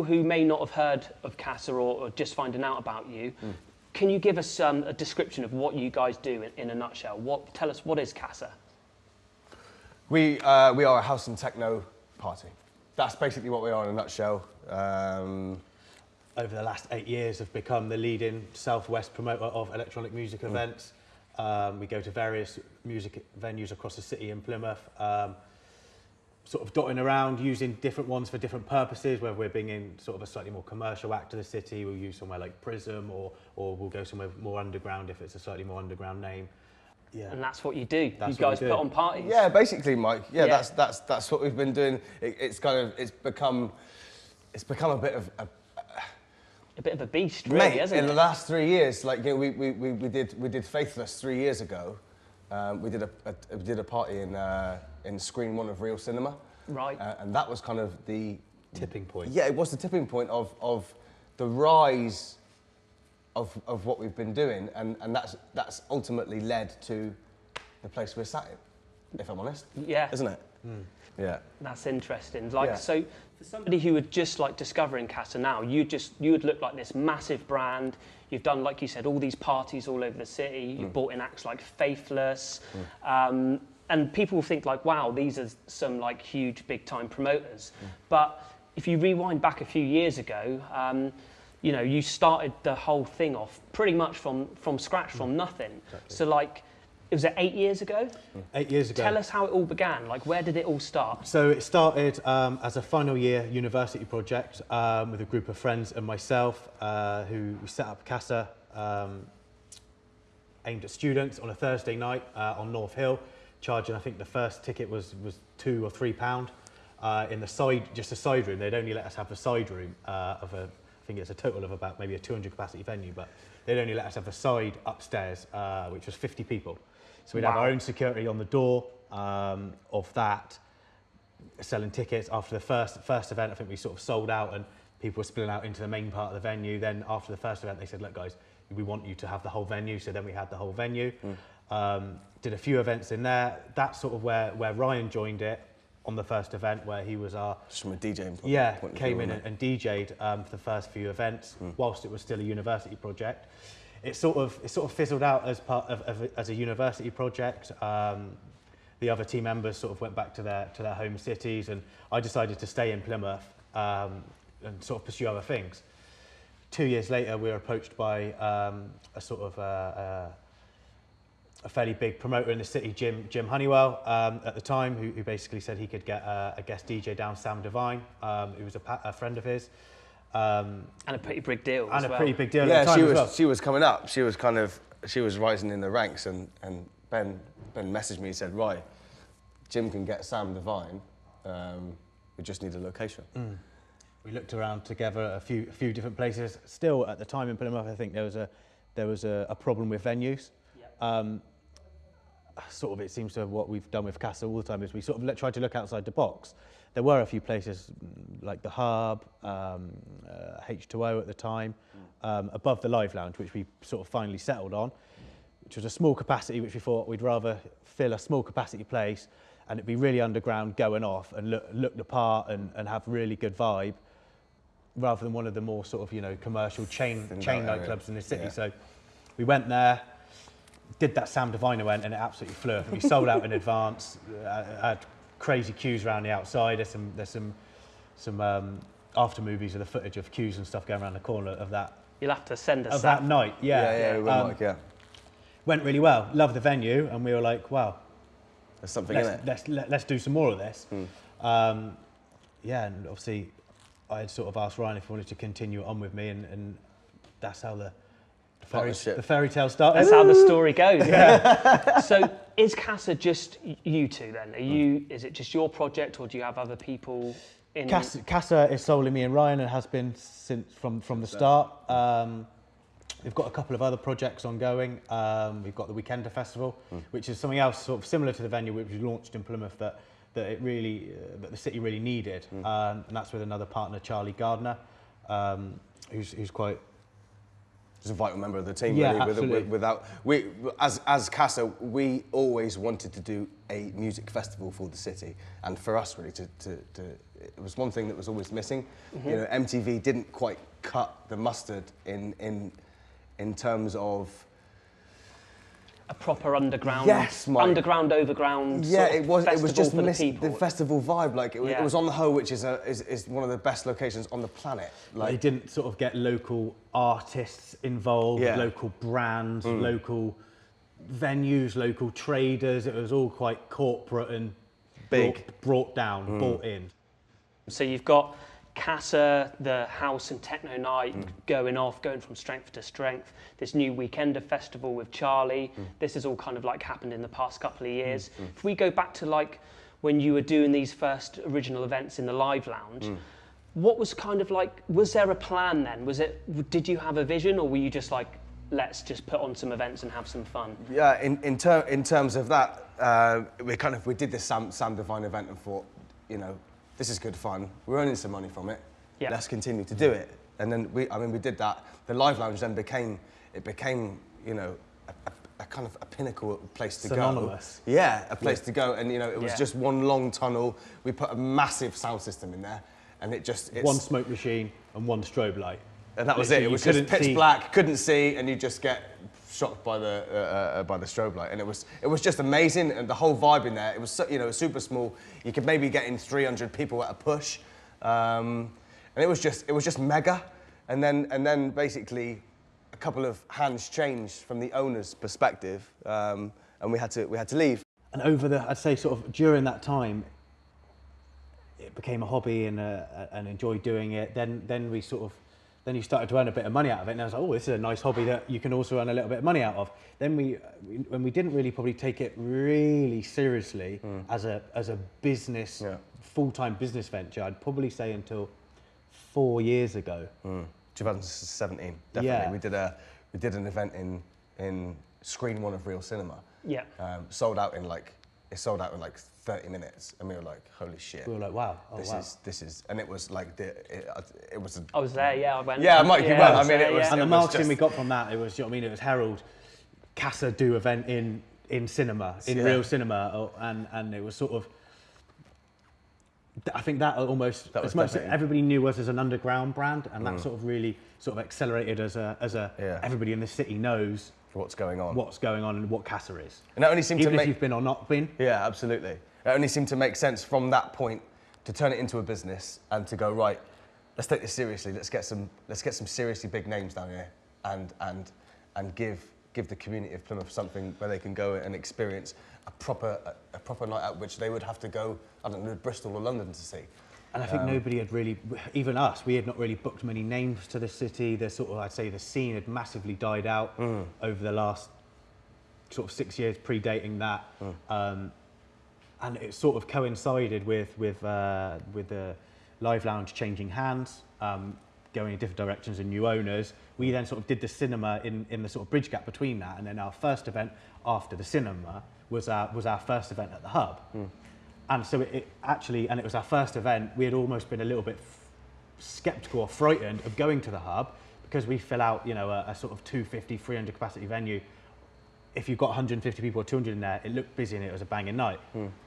people who may not have heard of Casa or just finding out about you, can you give us a description of what you guys do in a nutshell? Tell us, what is Casa? We are a house and techno party. That's basically what we are in a nutshell. Over the last 8 years, have become the leading Southwest promoter of electronic music events. We go to various music venues across the city in Plymouth, sort of dotting around, using different ones for different purposes, whether we're bringing sort of a slightly more commercial act to the city, we'll use somewhere like Pryzm, or we'll go somewhere more underground if it's a slightly more underground name. Yeah. And that's what you do. That's you guys put on parties. Yeah, basically, Mike. Yeah, yeah. That's what we've been doing. It's become a bit of a beast, really, isn't it? In the last 3 years, like, you know, we did Faithless 3 years ago. We did a party in Screen 1 of Real Cinema. Right. And that was kind of the tipping point. Yeah, it was the tipping point of the rise of what we've been doing, and that's ultimately led to the place we're sat in, if I'm honest. Yeah. Isn't it? Mm. Yeah. That's interesting. Like, so for somebody who would just like discovering Casa now, you would look like this massive brand. You've done, like you said, all these parties all over the city. You've brought in acts like Faithless. And people will think like, wow, these are some like huge big time promoters. But if you rewind back a few years ago, you know, you started the whole thing off pretty much from scratch, from nothing. Exactly. So like, was it 8 years ago? 8 years ago. Tell us how it all began. Like, where did it all start? So it started as a final year university project with a group of friends and myself who set up Casa aimed at students on a Thursday night on North Hill, charging, I think the first ticket was £2 or £3 in the side, just a side room. They'd only let us have the side room of a, I think it's a total of about maybe a 200 capacity venue, but they'd only let us have the side upstairs, which was 50 people. So we'd have our own security on the door of that, selling tickets. After the first event, I think we sort of sold out and people were spilling out into the main part of the venue. Then after the first event, they said, look guys, we want you to have the whole venue. So then we had the whole venue. Did a few events in there. That's sort of where Ryan joined it on the first event, where he was our... Just from a DJing point. Yeah, came in and DJ'd for the first few events, whilst it was still a university project. It sort of fizzled out as part as a university project. The other team members sort of went back to their home cities, and I decided to stay in Plymouth and sort of pursue other things. 2 years later, we were approached by a sort of a fairly big promoter in the city, Jim Honeywell, at the time, who basically said he could get a guest DJ down, Sam Devine, who was a friend of his. And a pretty big deal as well. Pretty big deal yeah, at the time she was coming up. She was rising in the ranks, and Ben messaged me and said, right, Jim can get Sam Devine, we just need a location. We looked around together a few different places. Still at the time in Plymouth, I think there was a problem with venues. Sort of, it seems to what we've done with Casa all the time is we sort of tried to look outside the box. There were a few places like the Hub, H2O at the time, above the Live Lounge, which we sort of finally settled on, which was a small capacity, which we thought we'd rather fill a small capacity place and it'd be really underground going off and look the part and have really good vibe, rather than one of the more sort of, you know, commercial chain nightclubs in the city. Yeah. So we went there, did that Sam Devine event, and it absolutely flew. We sold out in advance. Had crazy queues around the outside. There's some after movies of the footage of queues and stuff going around the corner of that. You'll have to send us that night. Yeah, we went like, went really well. Loved the venue, and we were like, wow, there's something in it. Let's do some more of this. Yeah, and obviously I had sort of asked Ryan if he wanted to continue on with me, and that's how the fairy tale started. That's how the story goes. Yeah. So is Casa just you two then? Is it just your project, or do you have other people in? Casa is solely me and Ryan, and has been since from the start. We've got a couple of other projects ongoing. We've got the Weekender Festival, which is something else sort of similar to the venue which we launched in Plymouth that the city really needed, and that's with another partner, Charlie Gardner, who's quite was a vital member of the team. Yeah, really. absolutely. As Casa, we always wanted to do a music festival for the city, and for us really it was one thing that was always missing. You know, MTV didn't quite cut the mustard in terms of a proper underground, underground, overground. Yeah, sort of it was just for the festival vibe. Like it was on the Hoe, which is one of the best locations on the planet. Like they didn't sort of get local artists involved, local brands, local venues, local traders. It was all quite corporate and big, brought down, bought in. So you've got Casa, the house and techno night going from strength to strength. This new Weekender festival with Charlie. This has all kind of like happened in the past couple of years. If we go back to like when you were doing these first original events in the Live Lounge, what was kind of like, was there a plan then? Did you have a vision, or were you just like, let's just put on some events and have some fun? Yeah, in terms of that, we did this Sam Divine event and thought, you know, this is good fun. We're earning some money from it. Yeah. Let's continue to do it. And then we did that. The Live Lounge then became, you know, a kind of a pinnacle place to synonymous. Go. Yeah, a place to go. And you know, it was just one long tunnel. We put a massive sound system in there, and it's one smoke machine and one strobe light. And that was it. It was just pitch black, couldn't see, and you just get shocked by the strobe light. And it was just amazing, and the whole vibe in there. It was super small. You could maybe get in 300 people at a push, and it was just mega. And then basically, a couple of hands changed from the owner's perspective, and we had to leave. And I'd say sort of during that time, it became a hobby and enjoyed doing it. Then you started to earn a bit of money out of it, and I was like, oh, this is a nice hobby that you can also earn a little bit of money out of. Then when we didn't really probably take it really seriously as a business, full-time business venture, I'd probably say until 4 years ago. 2017, definitely. Yeah. We did an event in Screen 1 of Real Cinema. Yeah. Sold out in like 30 minutes, and we were like, holy shit. We were like, wow. This is, and it was like, it was I was there, yeah, I went. Yeah, Mike, you went. I mean, it was. And the marketing we got from that, it was, you know what I mean, it was Herald, Casa do event in cinema, in Real Cinema, and it was sort of, I think that almost, as much as everybody knew us as an underground brand, and that sort of really sort of accelerated as everybody in the city knows what's going on and what Casa is. And that only seemed even to if you've been or not been. Yeah, absolutely. It only seemed to make sense from that point to turn it into a business and to go, right, let's take this seriously. Let's get some seriously big names down here and give the community of Plymouth something where they can go and experience a proper night out, which they would have to go, I don't know, Bristol or London to see. And I think nobody had really, even us, we had not really booked many names to the city. The sort of, I'd say the scene had massively died out over the last sort of 6 years predating that. And it sort of coincided with the Live Lounge changing hands, going in different directions and new owners. We then sort of did the cinema in the sort of bridge gap between that, and then our first event after the cinema was our first event at the Hub. And so it was our first event. We had almost been a little bit skeptical or frightened of going to the Hub, because we fill out, you know, a sort of 250, 300 capacity venue. If you've got 150 people or 200 in there, it looked busy and it was a banging night.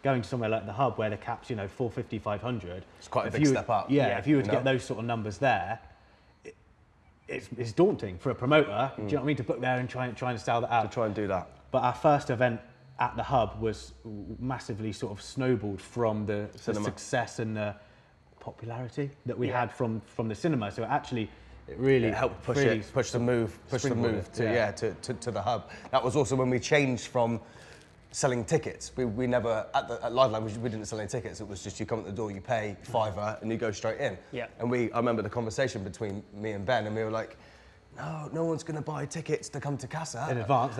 Going to somewhere like the Hub where the cap's, you know, 450, 500. It's quite a big step up. Yeah, if you were to get those sort of numbers there, it's daunting for a promoter. Do you know what I mean? To book there and try and sell that out. To try and do that. But our first event at the Hub was massively sort of snowballed from the success and the popularity that we had from the cinema. So it really helped push the move to the Hub. That was also when we changed from selling tickets. We never at Live Lounge we didn't sell any tickets. It was just you come at the door, you pay £5 and you go straight in. Yeah. And I remember the conversation between me and Ben, and we were like, no one's going to buy tickets to come to Casa in advance.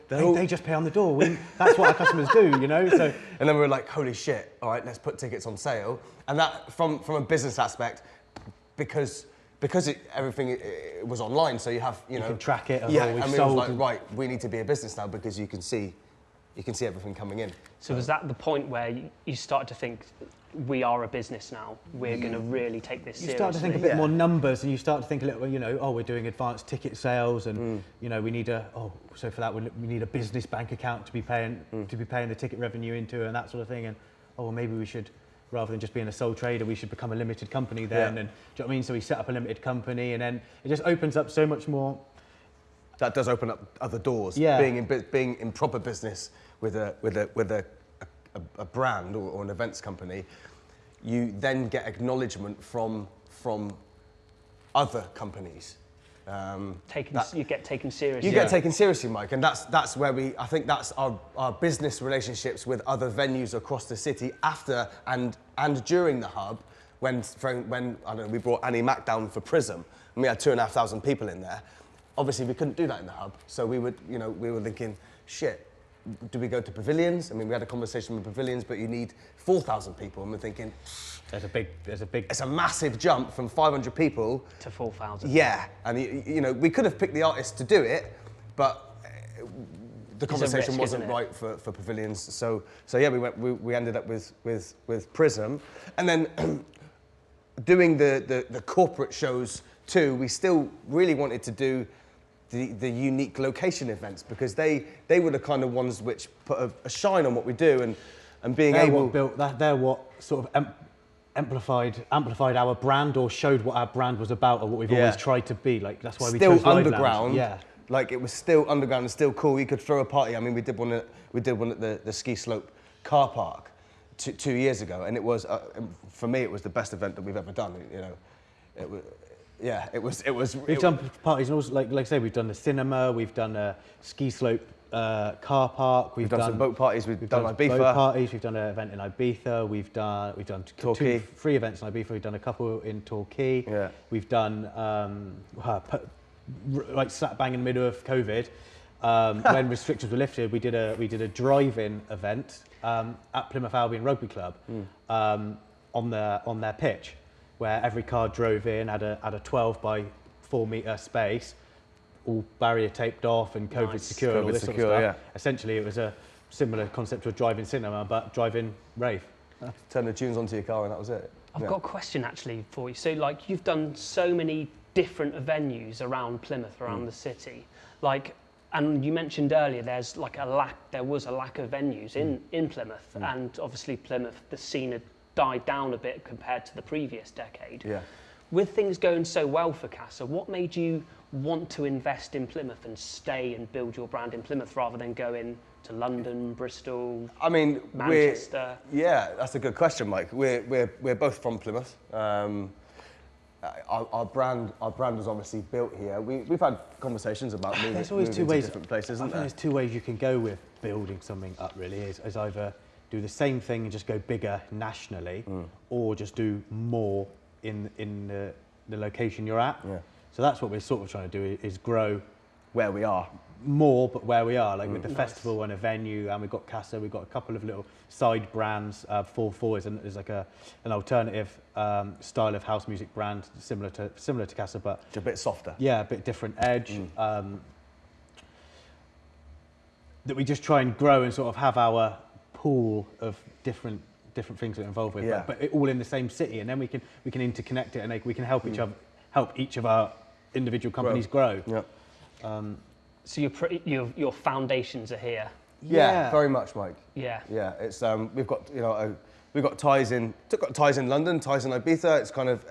They just pay on the door. That's what our customers do, you know. So and then we were like, holy shit! All right, let's put tickets on sale. And that from a business aspect, because everything was online, so you can track it. Yeah, and we was like, right, we need to be a business now because you can see everything coming in. So was that the point where you started to think, we are a business now. We're going to really take this seriously. You start to think a bit more numbers, and you start to think a little, you know, oh, we're doing advanced ticket sales, and you know, we need so for that we need a business bank account to be paying the ticket revenue into, and that sort of thing. And oh, well, maybe we should, rather than just being a sole trader, we should become a limited company then. And do you know what I mean? So we set up a limited company, and then it just opens up so much more. That does open up other doors. Yeah. Being in proper business with a brand or an events company, you then get acknowledgement from other companies. You get taken seriously. You get taken seriously, Mike, and that's where I think that's our business relationships with other venues across the city after and during the hub. When I don't know, we brought Annie Mac down for Pryzm, and we had 2,500 people in there. Obviously, we couldn't do that in the hub, so we were thinking, shit, do we go to pavilions? I mean, we had a conversation with pavilions, but you need 4,000 people, and we're thinking, there's a big. It's a massive jump from 500 people to 4,000. Yeah, and you know, we could have picked the artists to do it, but the conversation wasn't right for pavilions. So yeah, we ended up with Pryzm, and then doing the corporate shows too. We still really wanted to do the unique location events, because they were the kind of ones which put a shine on what we do, and being they're what sort of amplified our brand, or showed what our brand was about, or what we've always tried to be. Like, that's why we chose underground. Yeah, like it was still underground and still cool. You could throw a party. I mean, we did one at the ski slope car park 2 years ago, and it was for me, it was the best event that we've ever done. You know, it was. Yeah, it was. We've done parties, and also, like I say, we've done the cinema, we've done a ski slope car park, we've done some boat parties, we've done Ibiza. Boat parties, we've done an event in Ibiza, we've done Torquay. 3 events in Ibiza, we've done a couple in Torquay. Yeah. We've done like slap bang in the middle of COVID, when restrictions were lifted, we did a drive-in event at Plymouth Albion Rugby Club on their pitch, where every car drove in, had a 12 by 4 metre space, all barrier taped off and COVID secure, all this sort of stuff. Yeah. Essentially, it was a similar concept to a drive-in cinema, but drive-in rave. Turn the tunes onto your car and that was it. I've got a question actually for you. So, like, you've done so many different venues around Plymouth, around the city. Like, and you mentioned earlier, there was a lack of venues in Plymouth, and obviously Plymouth, the scene had died down a bit compared to the previous decade. Yeah. With things going so well for Casa, what made you want to invest in Plymouth and stay and build your brand in Plymouth rather than going to London, Bristol, Manchester? Yeah, that's a good question, Mike. We're both from Plymouth. Our brand was obviously built here. We've had conversations about moving to different places, isn't there? I think there's 2 ways you can go with building something up, really, is either do the same thing and just go bigger nationally, or just do more in the location you're at. Yeah. So that's what we're sort of trying to do, is grow where we are. More, but where we are, like with the festival and a venue, and we've got Casa, we've got a couple of little side brands. 4/4 is like an alternative style of house music brand, similar to Casa, but a bit softer. Yeah, a bit different edge. That we just try and grow and sort of have our pool of different things that we're involved with, but all in the same city, and then we can interconnect it, and we can help each of our individual companies grow. Yeah. So your foundations are here. Yeah, very much, Mike. Yeah. Yeah, it's we've got ties in London, ties in Ibiza. It's kind of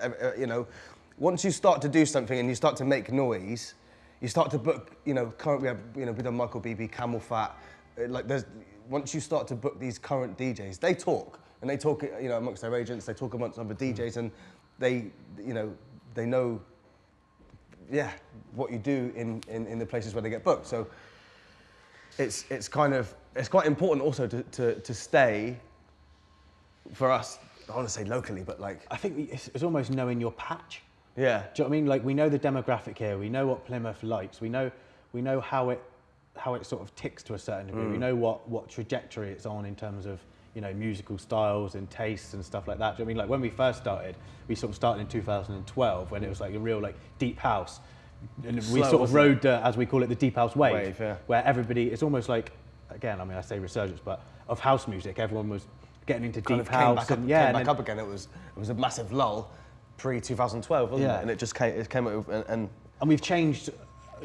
once you start to do something and you start to make noise, you start to book. Currently we've done Michael BB, CamelPhat. Once you start to book these current DJs, they talk amongst their agents. They talk amongst other DJs, and they know. Yeah, what you do in the places where they get booked. So it's quite important also to stay for us. I want to say locally, but like I think it's almost knowing your patch. Yeah. Do you know what I mean? Like, we know the demographic here. We know what Plymouth likes. We know how it sort of ticks to a certain degree. We know what trajectory it's on in terms of musical styles and tastes and stuff like that. Do you know what I mean? Like, when we first started, we sort of started in 2012 when it was like a real deep house. And we sort of rode, as we call it, the deep house wave, where everybody, it's almost like, again, I mean, I say resurgence, but of house music, everyone was getting into kind deep of house. came back up again. It was a massive lull pre-2012, wasn't it? And it just came up and we've changed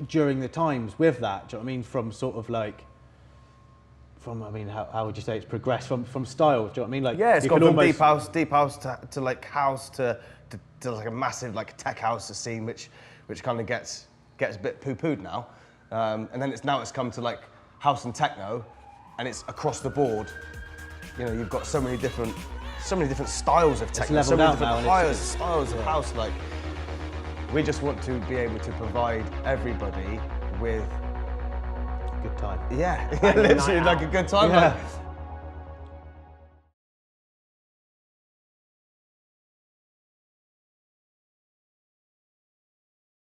during the times with that. Do you know what I mean? From sort of like, how would you say it's progressed from styles? Do you know what I mean? Like, yeah, it's gone from deep house to like house to like a massive like tech house scene, which kind of gets a bit poo-pooed now. And then it's come to like house and techno, and it's across the board. You know, you've got so many different styles of techno, so many different styles of house. Like, we just want to be able to provide everybody with good time. Yeah, literally like a good time. Yeah.